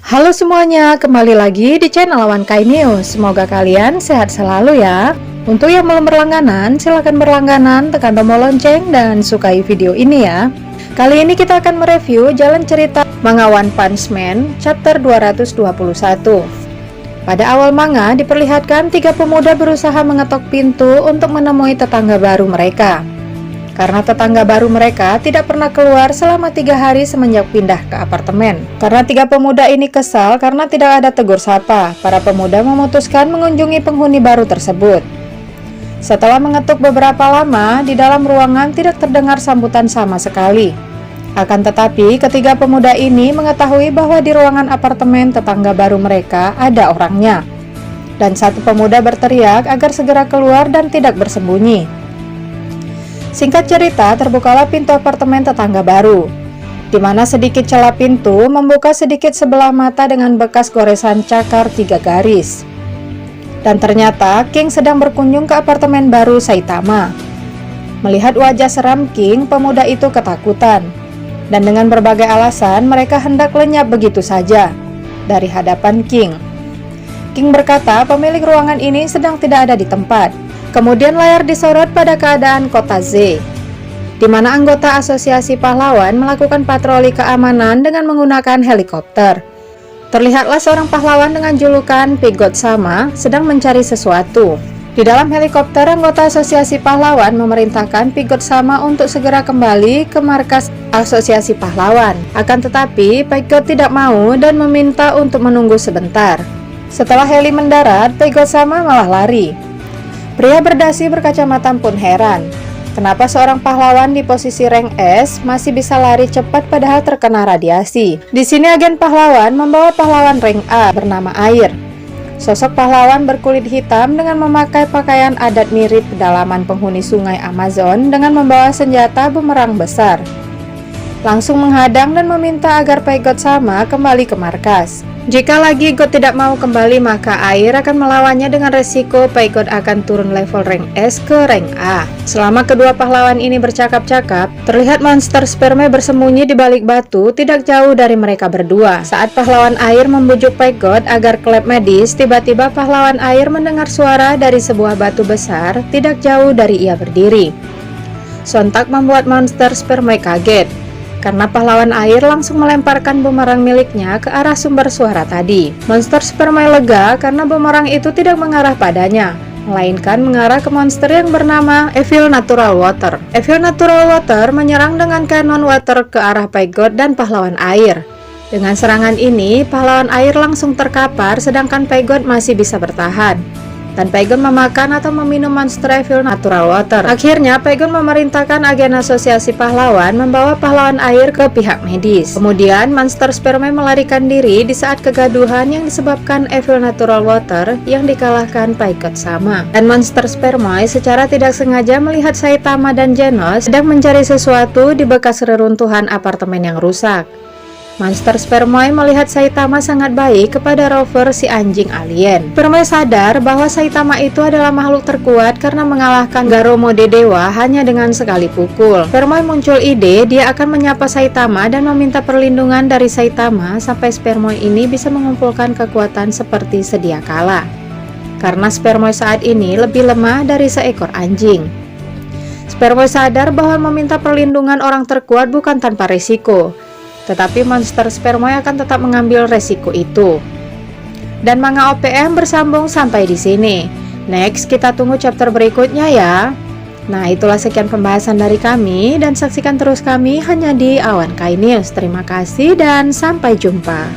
Halo semuanya, kembali lagi di channel Awan Kai News. Semoga kalian sehat selalu ya. Untuk yang belum berlangganan, silahkan berlangganan, tekan tombol lonceng, dan sukai video ini ya. Kali ini kita akan mereview jalan cerita manga One Punch Man chapter 221. Pada awal manga diperlihatkan tiga pemuda berusaha mengetok pintu untuk menemui tetangga baru mereka. Karena tetangga baru mereka tidak pernah keluar selama 3 hari semenjak pindah ke apartemen. Karena tiga pemuda ini kesal karena tidak ada tegur sapa, para pemuda memutuskan mengunjungi penghuni baru tersebut. Setelah mengetuk beberapa lama, di dalam ruangan tidak terdengar sambutan sama sekali. Akan tetapi, ketiga pemuda ini mengetahui bahwa di ruangan apartemen tetangga baru mereka ada orangnya. Dan satu pemuda berteriak agar segera keluar dan tidak bersembunyi. Singkat cerita, terbukalah pintu apartemen tetangga baru, di mana sedikit celah pintu membuka sedikit sebelah mata dengan bekas goresan cakar 3 garis. Dan ternyata King sedang berkunjung ke apartemen baru Saitama. Melihat wajah seram King, pemuda itu ketakutan. Dan dengan berbagai alasan, mereka hendak lenyap begitu saja dari hadapan King. King berkata pemilik ruangan ini sedang tidak ada di tempat. Kemudian layar disorot pada keadaan kota Z, di mana anggota asosiasi pahlawan melakukan patroli keamanan dengan menggunakan helikopter. Terlihatlah seorang pahlawan dengan julukan Pigot Sama sedang mencari sesuatu. Di dalam helikopter, anggota asosiasi pahlawan memerintahkan Pigot Sama untuk segera kembali ke markas asosiasi pahlawan. Akan tetapi, Pigot tidak mau dan meminta untuk menunggu sebentar. Setelah heli mendarat, Pigot Sama malah lari. Pria berdasi berkacamata pun heran, kenapa seorang pahlawan di posisi rank S masih bisa lari cepat padahal terkena radiasi. Di sini agen pahlawan membawa pahlawan rank A bernama Air. Sosok pahlawan berkulit hitam dengan memakai pakaian adat mirip pedalaman penghuni sungai Amazon dengan membawa senjata bumerang besar. Langsung menghadang dan meminta agar Pigot Sama kembali ke markas. Jika lagi God tidak mau kembali, maka Air akan melawannya dengan resiko Pigot akan turun level rank S ke rank A. Selama kedua pahlawan ini bercakap-cakap, terlihat monster sperma bersembunyi di balik batu tidak jauh dari mereka berdua. Saat pahlawan Air membujuk Pigot agar ke lab medis, tiba-tiba pahlawan Air mendengar suara dari sebuah batu besar tidak jauh dari ia berdiri. Sontak membuat monster sperma kaget, karena pahlawan Air langsung melemparkan bumerang miliknya ke arah sumber suara tadi. Monster sperma lega karena bumerang itu tidak mengarah padanya, melainkan mengarah ke monster yang bernama Evil Natural Water. Evil Natural Water menyerang dengan Cannon Water ke arah Pigot dan pahlawan Air. Dengan serangan ini, pahlawan Air langsung terkapar sedangkan Pigot masih bisa bertahan. Dan Pigot memakan atau meminum monster Evil Natural Water. Akhirnya Pigot memerintahkan agen asosiasi pahlawan membawa pahlawan Air ke pihak medis. Kemudian monster sperma melarikan diri di saat kegaduhan yang disebabkan Evil Natural Water yang dikalahkan Pigot Sama. Dan monster sperma secara tidak sengaja melihat Saitama dan Genos sedang mencari sesuatu di bekas reruntuhan apartemen yang rusak. Monster Spermoy melihat Saitama sangat baik kepada Rover si anjing alien. Spermoy sadar bahwa Saitama itu adalah makhluk terkuat karena mengalahkan Garomo Dedewa hanya dengan sekali pukul. Spermoy muncul ide dia akan menyapa Saitama dan meminta perlindungan dari Saitama sampai Spermoy ini bisa mengumpulkan kekuatan seperti sedia kala. Karena Spermoy saat ini lebih lemah dari seekor anjing. Spermoy sadar bahwa meminta perlindungan orang terkuat bukan tanpa risiko. Tetapi monster sperma akan tetap mengambil resiko itu. Dan manga OPM bersambung sampai di sini. Next, kita tunggu chapter berikutnya ya. Nah, itulah sekian pembahasan dari kami dan saksikan terus kami hanya di Awan Kai News. Terima kasih dan sampai jumpa.